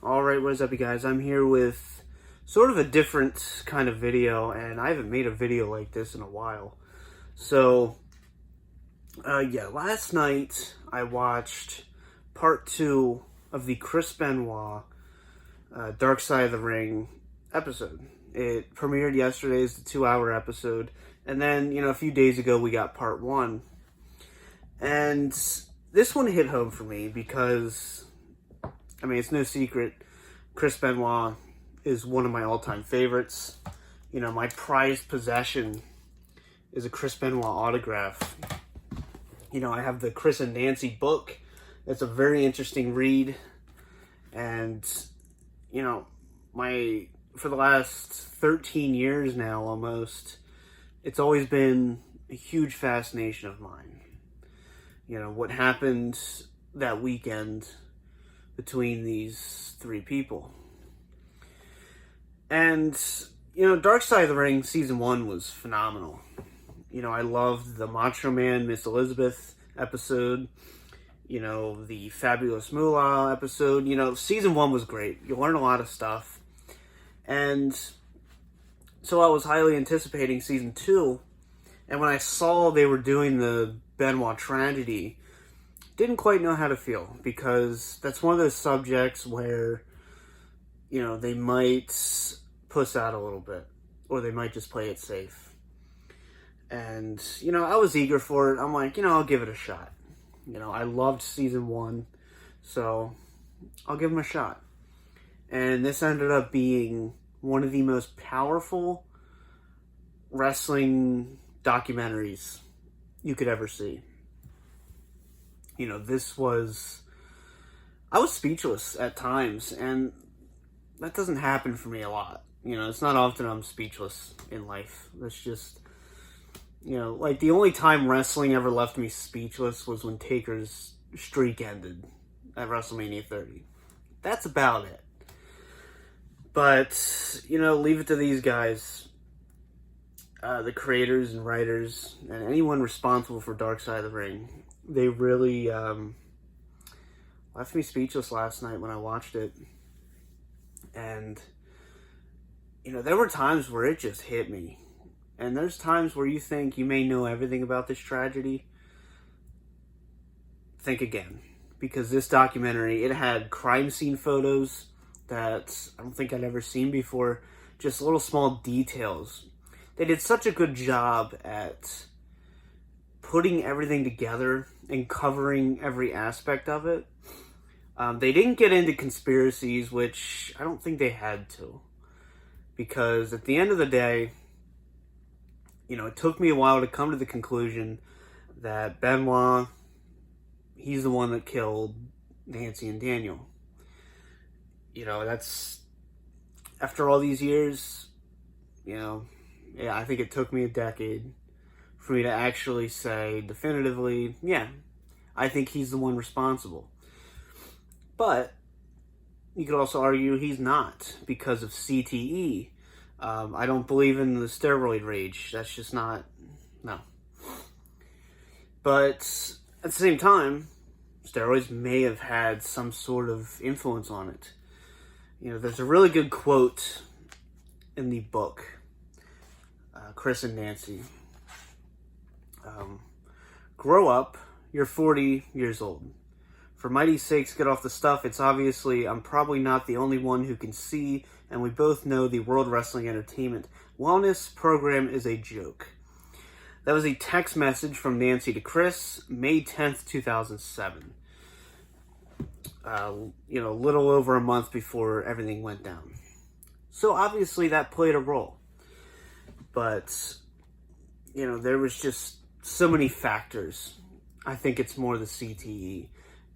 Alright, what is up you guys? I'm here with sort of a different kind of video, and I haven't made a video like this in a while. So, last night I watched part 2 of the Chris Benoit Dark Side of the Ring episode. It premiered yesterday as the 2-hour episode, and then, a few days ago we got part 1. And this one hit home for me because, it's no secret, Chris Benoit is one of my all-time favorites. My prized possession is a Chris Benoit autograph. I have the Chris and Nancy book. It's a very interesting read. And, for the last 13 years now, almost, it's always been a huge fascination of mine. What happened that weekend between these three people. And, Dark Side of the Ring Season 1 was phenomenal. I loved the Macho Man, Miss Elizabeth episode. The Fabulous Moolah episode. Season 1 was great. You learn a lot of stuff. And so I was highly anticipating Season 2. And when I saw they were doing the Benoit tragedy, didn't quite know how to feel, because that's one of those subjects where, they might puss out a little bit, or they might just play it safe. And, I was eager for it. I'm like, I'll give it a shot. I loved Season 1, so I'll give them a shot. And this ended up being one of the most powerful wrestling documentaries you could ever see. I was speechless at times, and that doesn't happen for me a lot. It's not often I'm speechless in life. That's just, the only time wrestling ever left me speechless was when Taker's streak ended at WrestleMania 30. That's about it. But, leave it to these guys, the creators and writers, and anyone responsible for Dark Side of the Ring. They really left me speechless last night when I watched it. And, there were times where it just hit me. And there's times where you think you may know everything about this tragedy. Think again. Because this documentary, it had crime scene photos that I don't think I'd ever seen before. Just little small details. They did such a good job at putting everything together and covering every aspect of it. They didn't get into conspiracies, which I don't think they had to. Because at the end of the day, it took me a while to come to the conclusion that Benoit, he's the one that killed Nancy and Daniel. That's, after all these years, I think it took me a decade for me to actually say definitively, yeah, I think he's the one responsible. But you could also argue he's not, because of CTE. I don't believe in the steroid rage. That's just not, no. But at the same time, steroids may have had some sort of influence on it. There's a really good quote in the book, Chris and Nancy. Grow up, you're 40 years old. For mighty sakes, get off the stuff. It's obviously, I'm probably not the only one who can see, and we both know the World Wrestling Entertainment Wellness Program is a joke. That was a text message from Nancy to Chris, May 10th, 2007. A little over a month before everything went down. So obviously that played a role. But, there was just so many factors. I think it's more the CTE.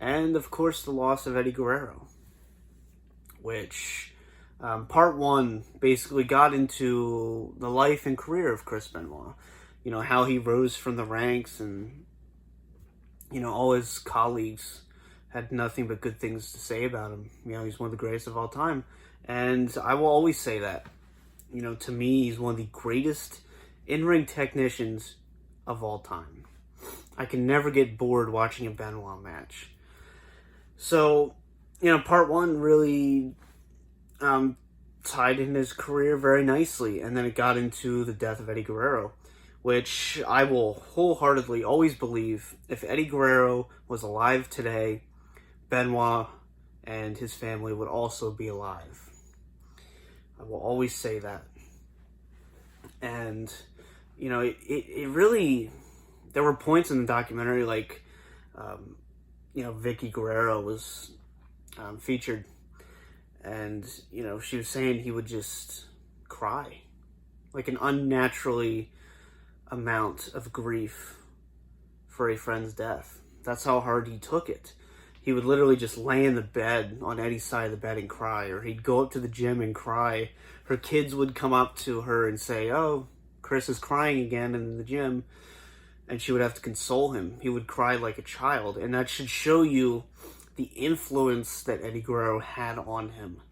And, of course, the loss of Eddie Guerrero. Which, part 1 basically got into the life and career of Chris Benoit. How he rose from the ranks, and, all his colleagues had nothing but good things to say about him. He's one of the greatest of all time. And I will always say that. To me, he's one of the greatest in-ring technicians of all time. I can never get bored watching a Benoit match. So, part one really tied in his career very nicely, and then it got into the death of Eddie Guerrero, which I will wholeheartedly always believe if Eddie Guerrero was alive today, Benoit and his family would also be alive. I will always say that. And, it really, there were points in the documentary like, Vicky Guerrero was featured, and, she was saying he would just cry. Like an unnaturally amount of grief for a friend's death. That's how hard he took it. He would literally just lay in the bed on Eddie's side of the bed and cry, or he'd go up to the gym and cry. Her kids would come up to her and say, "Oh, Chris is crying again in the gym," and she would have to console him. He would cry like a child, and that should show you the influence that Eddie Guerrero had on him,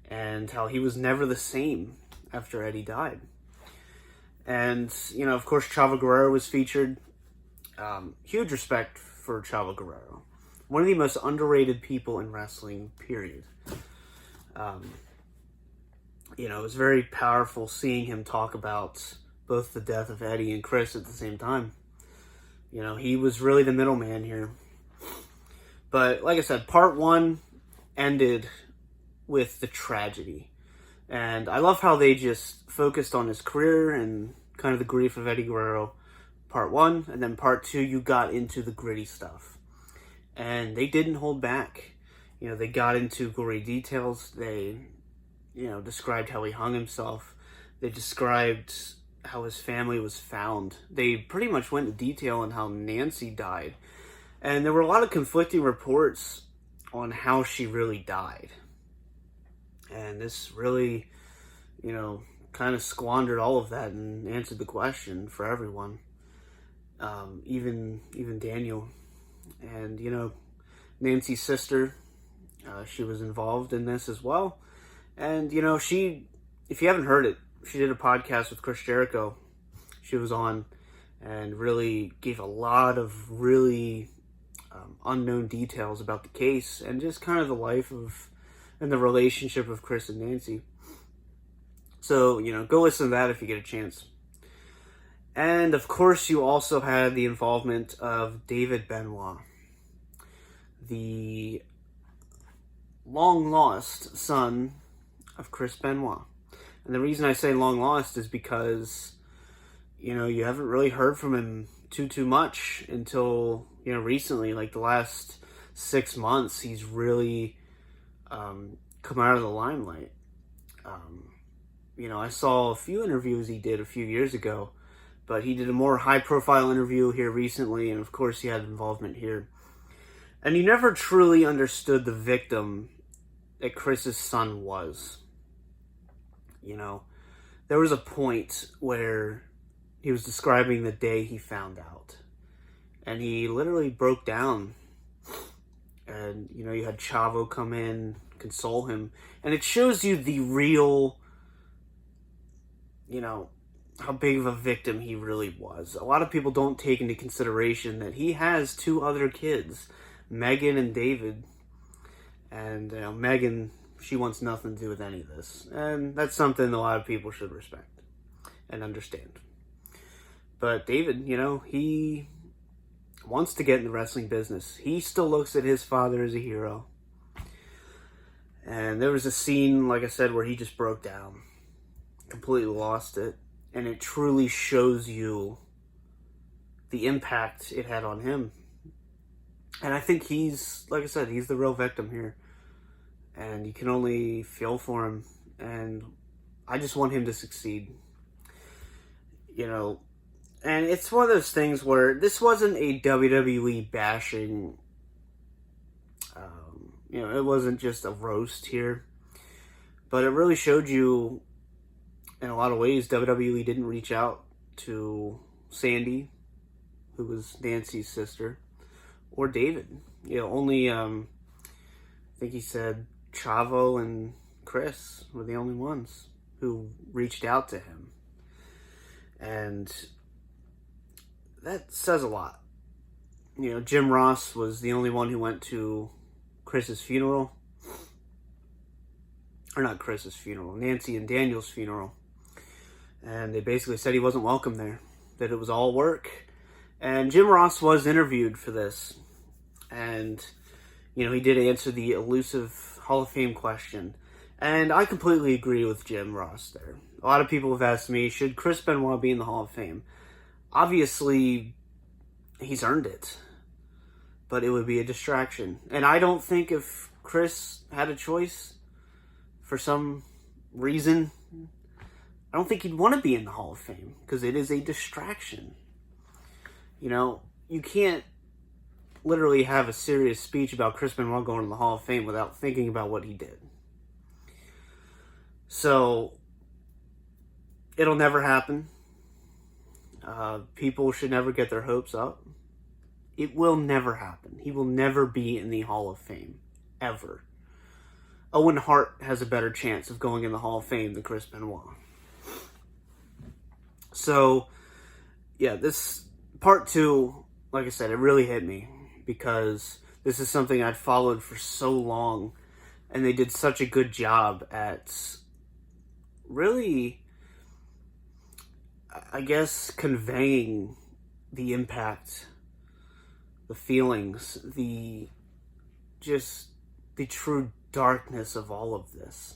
and how he was never the same after Eddie died. And, of course, Chavo Guerrero was featured. Huge respect for Chavo Guerrero. One of the most underrated people in wrestling, period. It was very powerful seeing him talk about both the death of Eddie and Chris at the same time. He was really the middleman here. But, like I said, part one ended with the tragedy. And I love how they just focused on his career and kind of the grief of Eddie Guerrero, part one. And then part two, you got into the gritty stuff. And they didn't hold back. They got into gory details. They, described how he hung himself. They described how his family was found. They pretty much went into detail on how Nancy died. And there were a lot of conflicting reports on how she really died. And this really, kind of squandered all of that and answered the question for everyone. Even Daniel. And, Nancy's sister, she was involved in this as well. And, she, if you haven't heard it, she did a podcast with Chris Jericho. She was on and really gave a lot of really unknown details about the case and just kind of the life of and the relationship of Chris and Nancy. So, go listen to that if you get a chance. And, of course, you also had the involvement of David Benoit, the long-lost son of Chris Benoit. And the reason I say long-lost is because, you haven't really heard from him too much until, recently, like the last 6 months, he's really come out of the limelight. I saw a few interviews he did a few years ago, but he did a more high-profile interview here recently, and of course he had involvement here. And you never truly understood the victim that Chris's son was. There was a point where he was describing the day he found out. And he literally broke down. And, you had Chavo come in, console him. And it shows you the real, how big of a victim he really was. A lot of people don't take into consideration that he has 2 other kids, Megan and David. And, Megan, she wants nothing to do with any of this. And that's something a lot of people should respect and understand. But David, he wants to get in the wrestling business. He still looks at his father as a hero. And there was a scene, like I said, where he just broke down. Completely lost it. And it truly shows you the impact it had on him. And I think he's, like I said, he's the real victim here. And you can only feel for him. And I just want him to succeed. And it's one of those things where this wasn't a WWE bashing. It wasn't just a roast here. But it really showed you, in a lot of ways, WWE didn't reach out to Sandy, who was Nancy's sister, or David. Only, I think he said Chavo and Chris were the only ones who reached out to him. And that says a lot. Jim Ross was the only one who went to Chris's funeral. or not Chris's funeral, Nancy and Daniel's funeral. And they basically said he wasn't welcome there, that it was all work. And Jim Ross was interviewed for this. And, he did answer the elusive Hall of Fame question. And I completely agree with Jim Ross there. A lot of people have asked me, should Chris Benoit be in the Hall of Fame? Obviously, he's earned it. But it would be a distraction. And I don't think if Chris had a choice, for some reason, I don't think he'd want to be in the Hall of Fame. Because it is a distraction. You can't literally have a serious speech about Chris Benoit going to the Hall of Fame without thinking about what he did. So, it'll never happen. People should never get their hopes up. It will never happen. He will never be in the Hall of Fame. Ever. Owen Hart has a better chance of going in the Hall of Fame than Chris Benoit. So, yeah, this part 2, like I said, it really hit me. Because this is something I'd followed for so long. And they did such a good job at really, I guess, conveying the impact, the feelings, the true darkness of all of this.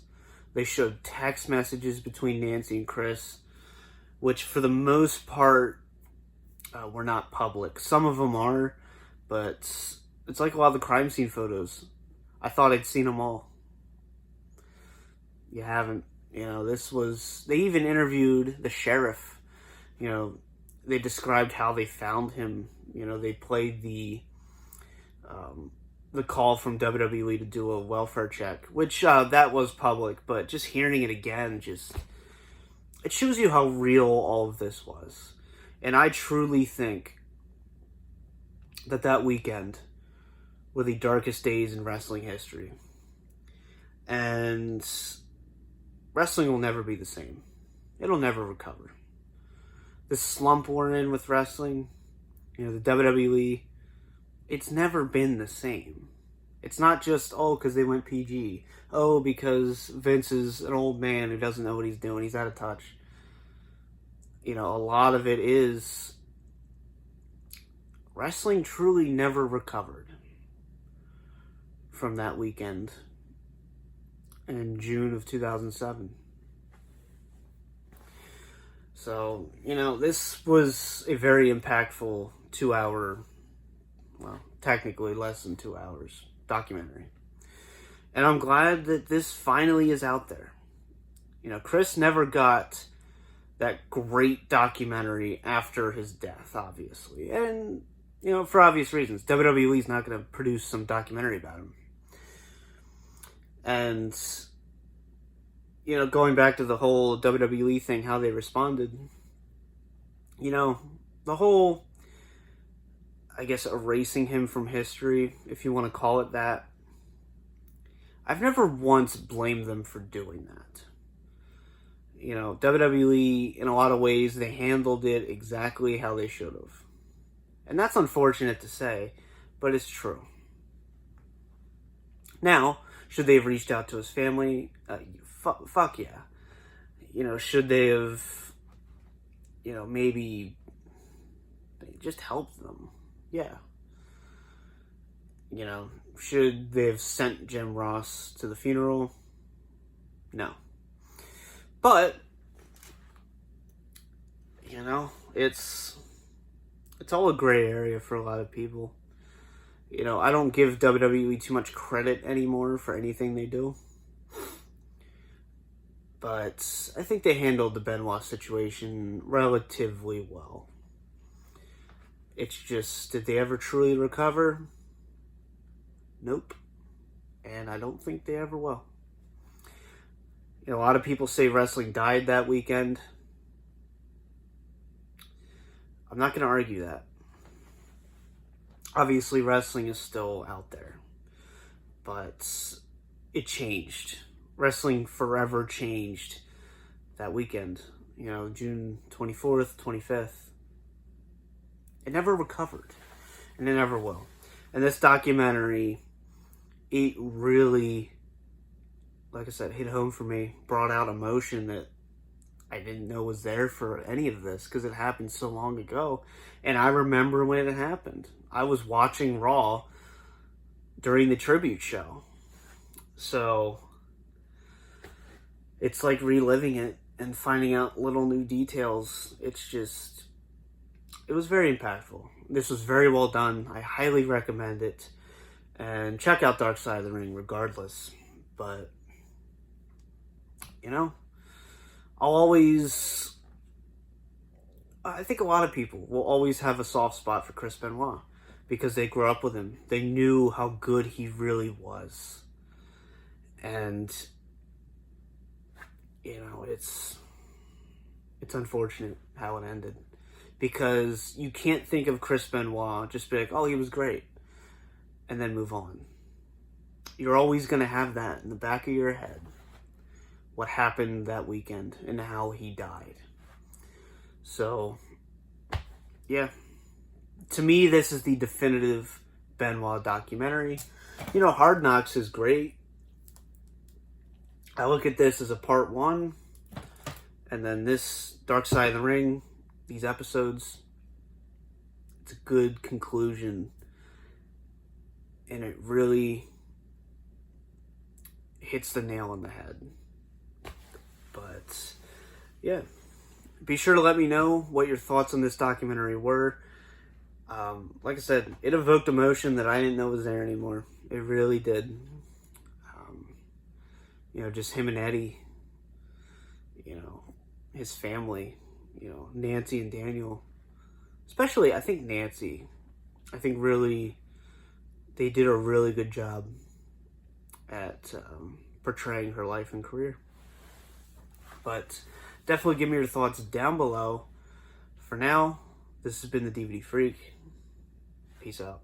They showed text messages between Nancy and Chris, which for the most part were not public. Some of them are, but it's like a lot of the crime scene photos. I thought I'd seen them all. You haven't. They even interviewed the sheriff. They described how they found him. They played the call from WWE to do a welfare check, which that was public, but just hearing it again, it shows you how real all of this was. And I truly think that weekend were the darkest days in wrestling history. And wrestling will never be the same. It'll never recover. The slump we're in with wrestling, the WWE, it's never been the same. It's not just, because they went PG. Because Vince is an old man who doesn't know what he's doing. He's out of touch. A lot of it is wrestling truly never recovered from that weekend in June of 2007. So, this was a very impactful 2-hour, well, technically less than 2 hours, documentary. And I'm glad that this finally is out there. Chris never got that great documentary after his death, obviously. And, for obvious reasons. WWE's not going to produce some documentary about him. And, going back to the whole WWE thing, how they responded, the whole, I guess, erasing him from history, if you want to call it that, I've never once blamed them for doing that. WWE, in a lot of ways, they handled it exactly how they should have. And that's unfortunate to say, but it's true. Now, should they have reached out to his family? Fuck yeah. Should they have, maybe just helped them? Yeah. Should they have sent Jim Ross to the funeral? No. But, it's all a gray area for a lot of people. I don't give WWE too much credit anymore for anything they do. But I think they handled the Benoit situation relatively well. It's just, did they ever truly recover? Nope. And I don't think they ever will. A lot of people say wrestling died that weekend. I'm not going to argue that. Obviously, wrestling is still out there. But it changed. Wrestling forever changed that weekend. June 24th, 25th. It never recovered. And it never will. And this documentary, it really like I said, hit home for me, brought out emotion that I didn't know was there for any of this because it happened so long ago. And I remember when it happened. I was watching Raw during the tribute show. So it's like reliving it and finding out little new details. It was very impactful. This was very well done. I highly recommend it. And check out Dark Side of the Ring regardless. But, you know, I think a lot of people will always have a soft spot for Chris Benoit because they grew up with him. They knew how good he really was. And, you know, it's unfortunate how it ended. Because you can't think of Chris Benoit, just be like, oh, he was great, and then move on. You're always going to have that in the back of your head. What happened that weekend and how he died. So, yeah. To me, this is the definitive Benoit documentary. You know, Hard Knocks is great. I look at this as a part one. And then this Dark Side of the Ring, these episodes, it's a good conclusion. And it really hits the nail on the head. But, yeah. Be sure to let me know what your thoughts on this documentary were. Like I said, it evoked emotion that I didn't know was there anymore. It really did. You know, just him and Eddie. You know, his family. You know, Nancy and Daniel. Especially, I think Nancy. I think really, they did a really good job at portraying her life and career. But definitely give me your thoughts down below. For now, this has been the DVD Freak. Peace out.